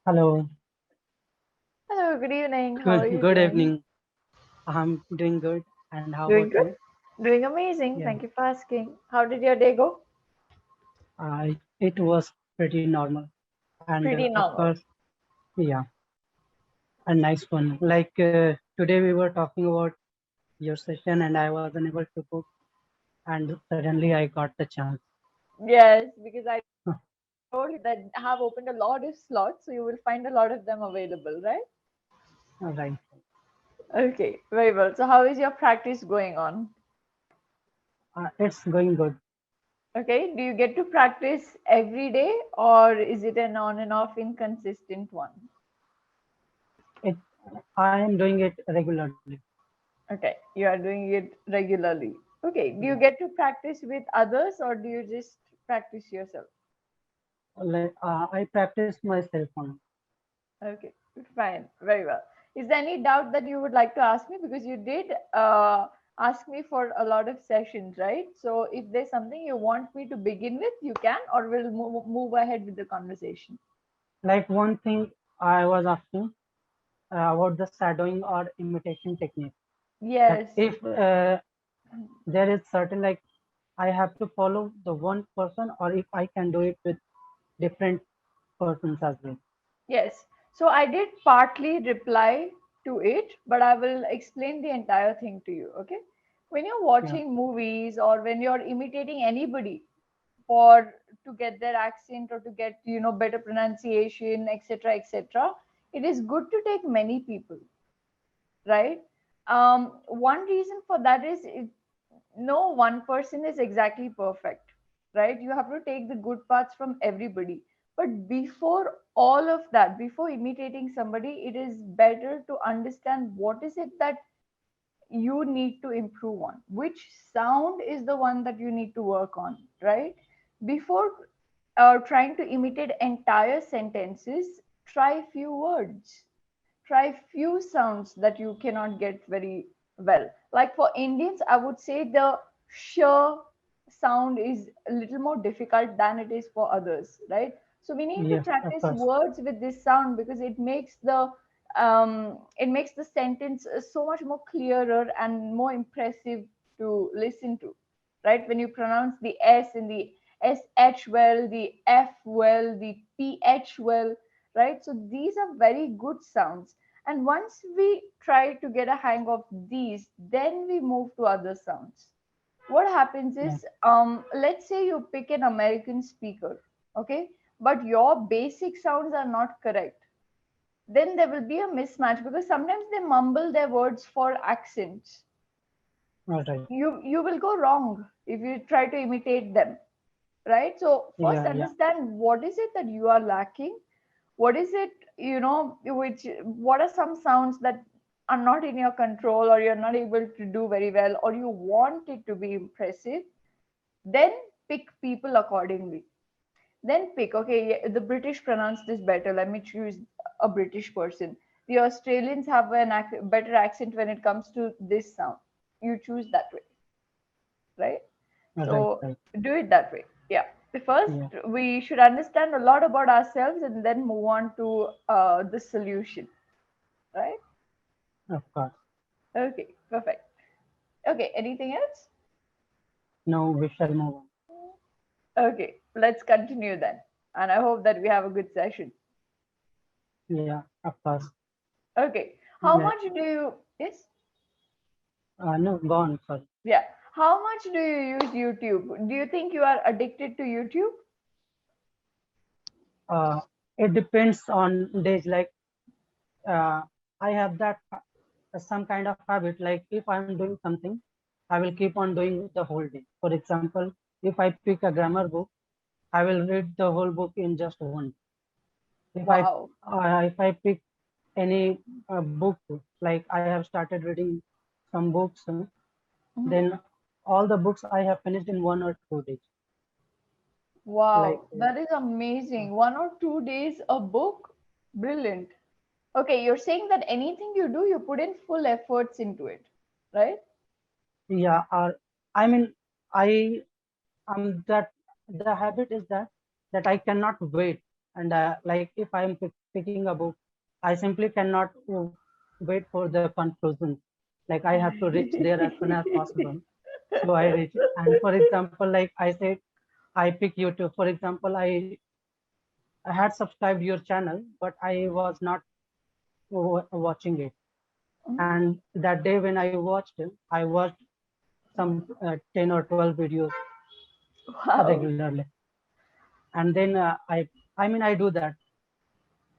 Hello, Hello, good evening. How are you good doing? evening. I'm doing good. And how about Doing good? you? Doing amazing. Yeah, Thank you for asking. How did your day go? it was pretty normal. And Pretty of normal. course, yeah, a nice one. Like today we were talking about your session and I was unable to book and suddenly I got the chance. Yes, because I told you that I have opened a lot of slots, so you will find a lot of them available, right? All right. Okay, very well. So, how is your practice going on? It's going good. Okay, do you get to practice every day or is it an on and off inconsistent one? It I am doing it regularly. Okay, you are doing it regularly. Okay, do you Yeah. get to practice with others or do you just practice yourself? I practice myself on. Okay, fine, very well. Is there any doubt that you would like to ask me? Because you did ask me for a lot of sessions, right? So if there's something you want me to begin with, you can, or we'll move ahead with the conversation. Like one thing I was asking about the shadowing or imitation technique. That Yes, if there is certain like I have to follow the one person or if I can do it with different persons as well. yes. So I did partly reply to it, but I will explain the entire thing to you, okay? When you're Yeah, watching movies or when you're imitating anybody, for to get their accent or to get better pronunciation, etc., etc., it is good to take many people, right? One reason for that is no one person is exactly perfect, right? You have to take the good parts from everybody, but before all of that, before imitating somebody, it is better to understand what is it that you need to improve on, which sound is the one that you need to work on, right? Before trying to imitate entire sentences, try few words, try few sounds that you cannot get very well. Like for Indians, I would say the sh sound is a little more difficult than it is for others, right? So we need to yes, of practice course. words with this sound because it makes the sentence so much more clearer and more impressive to listen to, right? When you pronounce the S in the SH well, the F well, the PH well, right? So these are very good sounds. And once we try to get a hang of these, then we move to other sounds. What happens Yeah, is, let's say you pick an American speaker, okay, but your basic sounds are not correct. Then there will be a mismatch because sometimes they mumble their words for accents. all right. You will go wrong if you try to imitate them, right? So first Yeah, yeah, understand what is it that you are lacking, what is it, which what are some sounds that are not in your control or you're not able to do very well or you want it to be impressive. Then pick people accordingly. Then pick, okay, yeah, the British pronounce this better, let me choose a British person. The Australians have an better accent when it comes to this sound, you choose that way, right? all right, So right. do it that way. Yeah. First, Yeah, we should understand a lot about ourselves and then move on to the solution, right? of course. Okay, perfect. Okay, anything else? Now we shall move on. Okay, let's continue then. And I hope that we have a good session. Yeah, of course. Okay, how Yeah, much do you, yes? no, go on, sorry. Yeah. How much do you use YouTube? Do you think you are addicted to YouTube? Uh, it depends on days. Like uh, I have that some kind of habit. Like if I'm doing something, I will keep on doing the whole day. For example, if I pick a grammar book, I will read the whole book in just one. Wow. If I pick any book, like I have started reading some books, Mhm. then all the books I have finished in 1 or 2 days. Like Wow, that is amazing. 1 or 2 days a book? Brilliant. Okay, you're saying that anything you do, you put in full efforts into it, right? yeah, or I mean, I that the habit is that I cannot wait. And like if I'm picking a book, I simply cannot wait for the conclusion. Like I have to reach there as soon as possible. So I reach. And for example, like I said, I pick YouTube. For example, I had subscribed your channel, but I was not watching it. Mhm. And that day when I watched it, I watched some 10 or 12 videos Wow. regularly. And then I mean, I do that.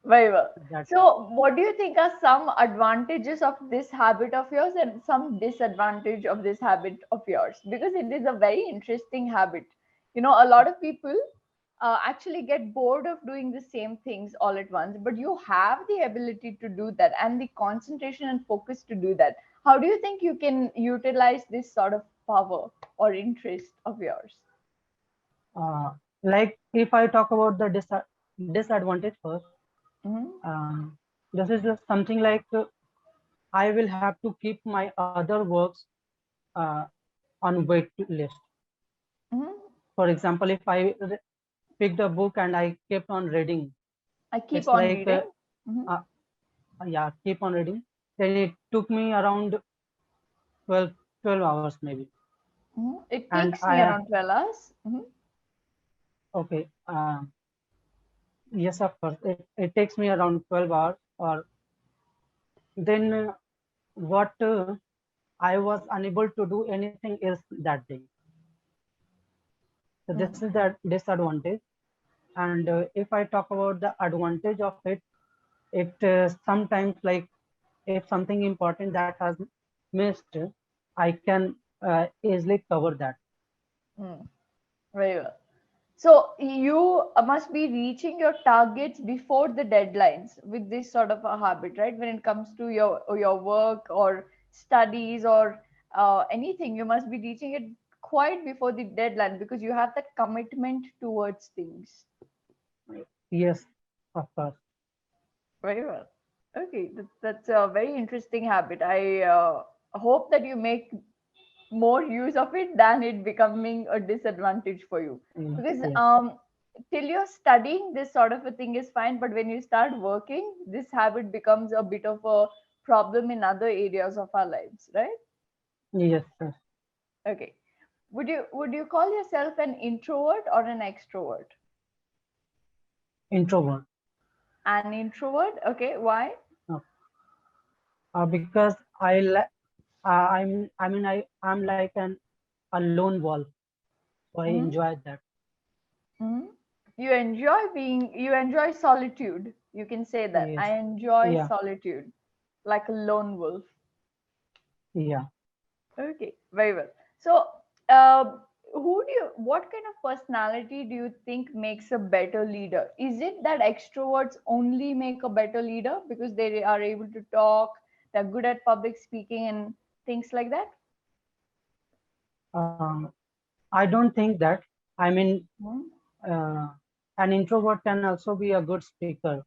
Very well. That So, what do you think are some advantages of this habit of yours and some disadvantage of this habit of yours? Because it is a very interesting habit. You know, a lot of people actually get bored of doing the same things all at once, but you have the ability to do that and the concentration and focus to do that. How do you think you can utilize this sort of power or interest of yours? uh, like if I talk about the disadvantage first, Mm-hmm. uh, this is just something like I will have to keep my other works uh, on wait list. Mm-hmm. For example, if I picked a book and I kept on reading, I keep it's on like reading. Mm-hmm. uh, yeah, keep on reading. Then it took me around 12 hours maybe. Mm-hmm. It And takes me I around 12 hours. Mm-hmm. okay, yes, of course, it takes me around 12 hours. Or then what I was unable to do anything else that day. So this Mm. is the disadvantage. And if I talk about the advantage of it, it sometimes like if something important that has missed, I can easily cover that. Mm. Very well. So you must be reaching your targets before the deadlines with this sort of a habit, right? When it comes to your work or studies or anything, you must be reaching it quite before the deadline because you have that commitment towards things. Yes, of course. Very well. Okay, that's a very interesting habit. I hope that you make more use of it than it becoming a disadvantage for you. Because Yes, till you're studying, this sort of a thing is fine, but when you start working, this habit becomes a bit of a problem in other areas of our lives, right? yes, yes. Okay. Would you call yourself an introvert or an extrovert? Introvert. An introvert, okay, why? Uh, because I'm like a lone wolf, so I Hmm. enjoy that. Hmm. You enjoy solitude. You can say that. Yes, I enjoy yeah, solitude, like a lone wolf. yeah. Okay, very well. So, what kind of personality do you think makes a better leader? Is it that extroverts only make a better leader because they are able to talk, they're good at public speaking and things like that? Uh, I don't think that. I mean, Hmm. uh, an introvert can also be a good speaker.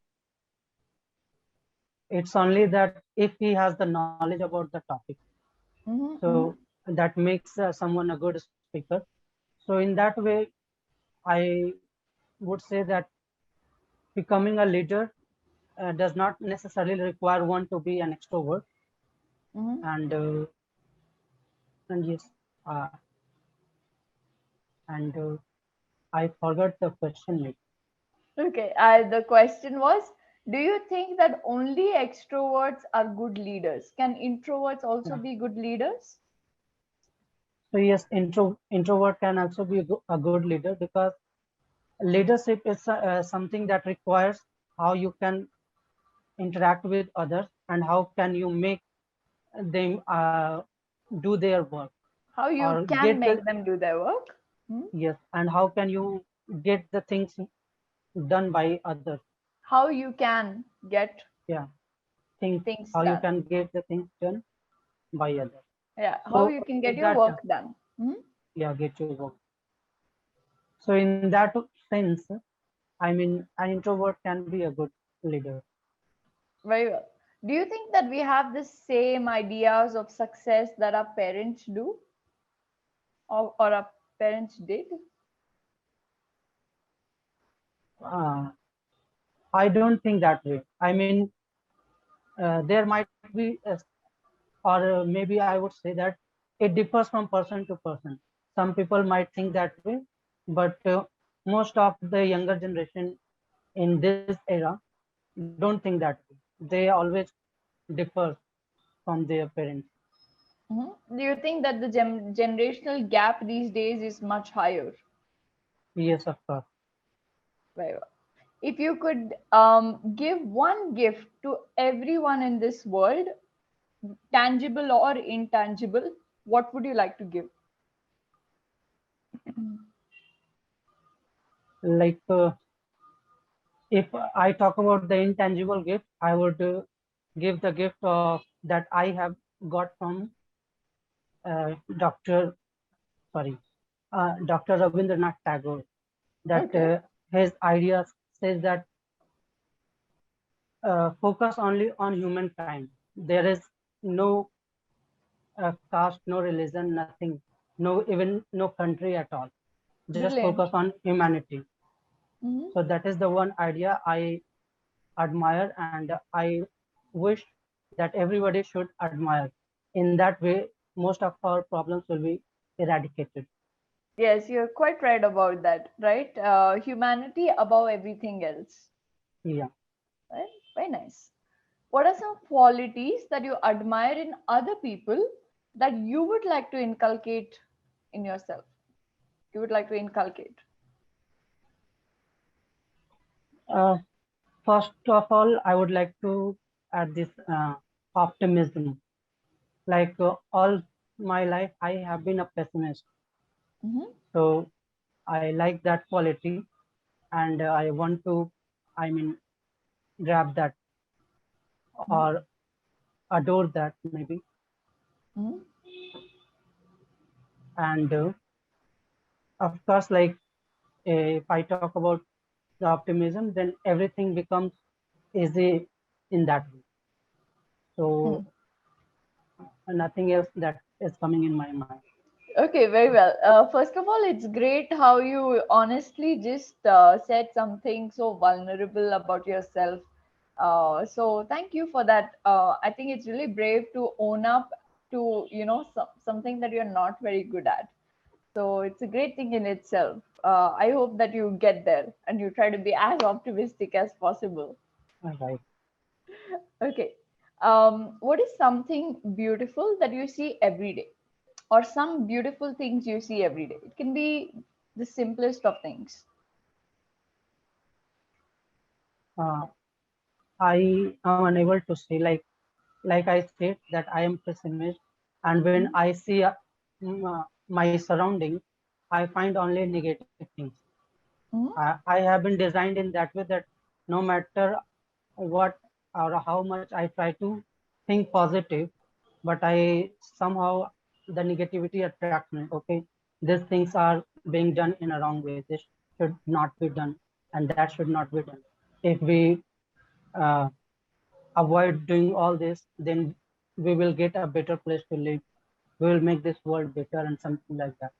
It's only that if he has the knowledge about the topic, so Mm-hmm. that makes someone a good speaker. So in that way, I would say that becoming a leader does not necessarily require one to be an extrovert. Mm-hmm. And yes, uh, and I forgot the question. Like, Okay, the question was, do you think that only extroverts are good leaders? Can introverts also yeah. be good leaders? So yes, introvert can also be a good leader because leadership is something that requires how you can interact with others and how can you make them do their work How you or can get the make them do their work? Hmm? yes, and how can you get the things done by others. How you can get Yeah, things things how you done. can get the things done by others. Yeah, how So you can get in your that work done. Hmm? yeah, get your work. So in that sense, I mean, an introvert can be a good leader. Very well. Do you think that we have the same ideas of success that our parents do, or our parents did? Uh, I don't think that way. I mean, there might be, or maybe I would say that it differs from person to person. Some people might think that way, but most of the younger generation in this era don't think that way. They always differ from their parents. Do you think that the generational gap these days is much higher? Yes, of course. Very well. If you could give one gift to everyone in this world, tangible or intangible, what would you like to give? Like, if I talk about the intangible gift, I would give the gift of that I have got from Dr. Sorry, Dr. Rabindranath Tagore. That Okay, his idea says that focus only on humankind. There is no caste, no religion, nothing, no even no country at all. Just brilliant. focus on humanity. Hmm. So that is the one idea I admire, and I wish that everybody should admire. In that way, most of our problems will be eradicated. Yes, you're quite right about that, right? Humanity above everything else. Yeah. Right? Very nice. What are some qualities that you admire in other people that you would like to inculcate in yourself? You would like to inculcate. Uh, First of all, I would like to add this optimism. Like all my life, I have been a pessimist. Hmm. So I like that quality, and I want to, I mean, grab that or adore that maybe. Hmm. And of course, like if I talk about the optimism, then everything becomes easy in that way. So nothing else that is coming in my mind. Okay, very well. First of all, it's great how you honestly just said something so vulnerable about yourself. So thank you for that. I think it's really brave to own up to something that you're not very good at. So it's a great thing in itself. I hope that you get there and you try to be as optimistic as possible. Right. Okay. What is something beautiful that you see every day? Or some beautiful things you see every day? It can be the simplest of things. Uh, I am unable to say, like I said that I am pessimist, and when Mhm. I see my surroundings, I find only negative things. Mhm. I have been designed in that way that no matter what or how much I try to think positive, but I somehow the negativity attracts me. Okay, these things are being done in a wrong way. This should not be done, and that should not be done. If we uh, avoid doing all this, then we will get a better place to live. We will make this world better and something like that.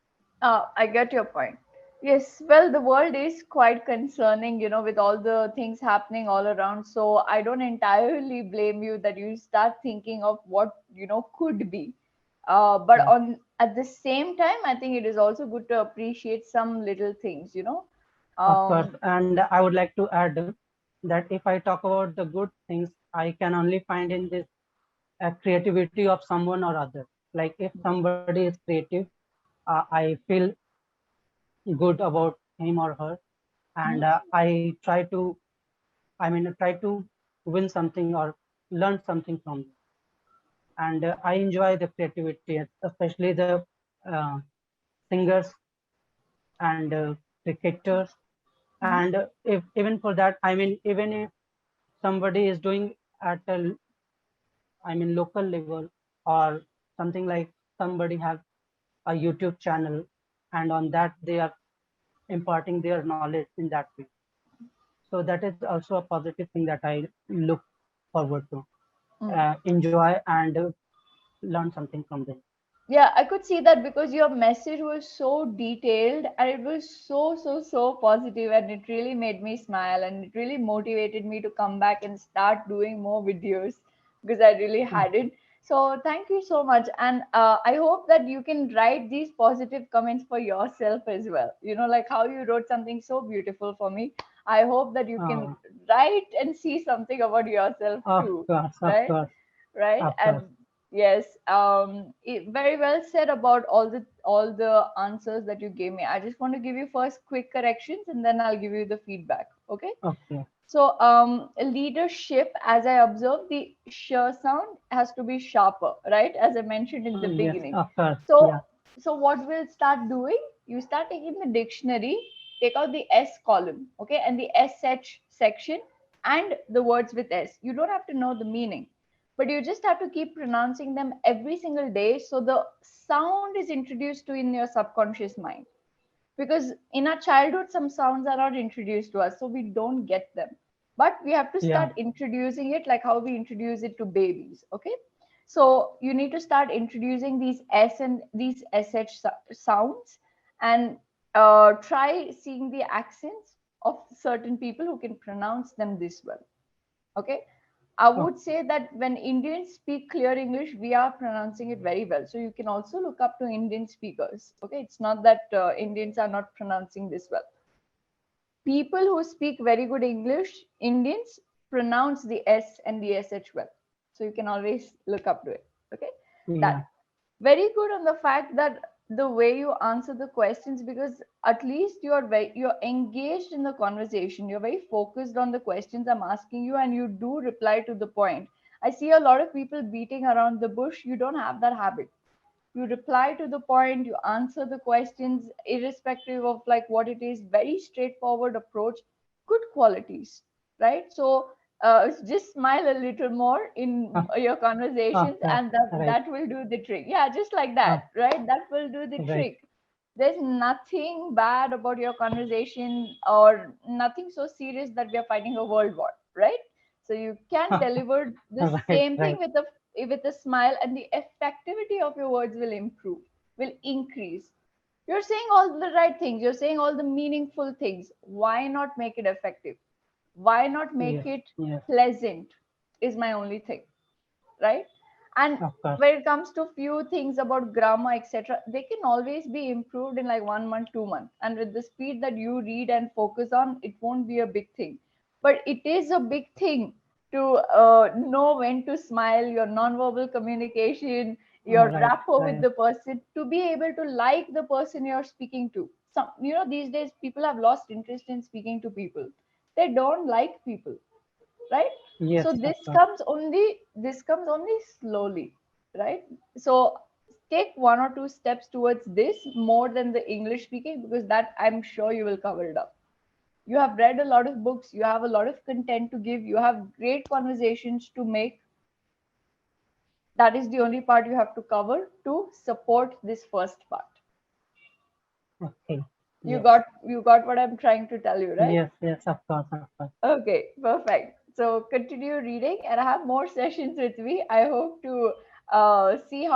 I get your point. Yes, well, the world is quite concerning, with all the things happening all around. So I don't entirely blame you that you start thinking of what, could be. But Yeah, on at the same time, I think it is also good to appreciate some little things. of course. Um, And I would like to add that if I talk about the good things, I can only find in this creativity of someone or other. Like if somebody is creative, I feel good about him or her, and mhm. I try to, try to win something or learn something from them. And I enjoy the creativity, especially the uh, singers and cricketers. Mhm. And if even for that, even if somebody is doing at a, local level or something like somebody has a YouTube channel, and on that they are imparting their knowledge in that way. So that is also a positive thing that I look forward to, Mm. enjoy and learn something from them. Yeah, I could see that because your message was so detailed and it was so positive, and it really made me smile and it really motivated me to come back and start doing more videos because I really hadn't. So thank you so much. And I hope that you can write these positive comments for yourself as well. Like how you wrote something so beautiful for me. I hope that you can uh, write and see something about yourself of too, course, of right? course, Right. of course. And yes, very well said about all the answers that you gave me. I just want to give you first quick corrections and then I'll give you the feedback. Okay. Okay. So leadership, as I observed, the sh sound has to be sharper, right, as I mentioned in the Yes, beginning. of course. so Yeah, so what we'll start doing, you start taking the dictionary, take out the S column, okay, and the SH section, and the words with S. You don't have to know the meaning, but you just have to keep pronouncing them every single day, so the sound is introduced to in your subconscious mind. Because in our childhood some sounds are not introduced to us, so we don't get them, but we have to yeah, start introducing it like how we introduce it to babies. Okay, so you need to start introducing these S and these sounds, and try seeing the accents of certain people who can pronounce them this well. Okay, I oh, would say that when Indians speak clear English, we are pronouncing it very well. So you can also look up to Indian speakers. Okay, it's not that Indians are not pronouncing this well. People who speak very good English, Indians, pronounce the S and the SH well. So you can always look up to it. Okay, yeah, that very good on the fact that the way you answer the questions, because at least you're engaged in the conversation, you're very focused on the questions I'm asking you, and you do reply to the point. I see a lot of people beating around the bush. You don't have that habit. You reply to the point, you answer the questions irrespective of like what it is, very straightforward approach, good qualities, right? So just smile a little more in of, your of conversations, course. and that Right, that will do the trick. Yeah, just like of, that, right? That will do the right. trick. There's nothing bad about your conversation or nothing so serious that we are fighting a world war, right? So you can deliver the Right, same thing right. with a smile, and the effectivity of your words will improve, will increase. You're saying all the right things, you're saying all the meaningful things. Why not make it effective? Why not make Yes, it yes, pleasant? Is my only thing, right? And of course. when it comes to few things about grammar, etc., they can always be improved in like 1 month, 2 months, and with the speed that you read and focus on, it won't be a big thing. But it is a big thing to know when to smile, your nonverbal communication, your Right, rapport with right. the person, to be able to like the person you're speaking to. Some, these days people have lost interest in speaking to people. They don't like people, right? Yes, So of this course. comes only this comes only slowly, right? So take 1 or 2 steps towards this more than the English speaking, because that I'm sure you will cover it up. You have read a lot of books, you have a lot of content to give, you have great conversations to make. That is the only part you have to cover to support this first part. Okay. you Yes, got you got what I'm trying to tell you, right? yes, yes, of course, of course. Okay, perfect. So continue reading, and I have more sessions with me. I hope to see how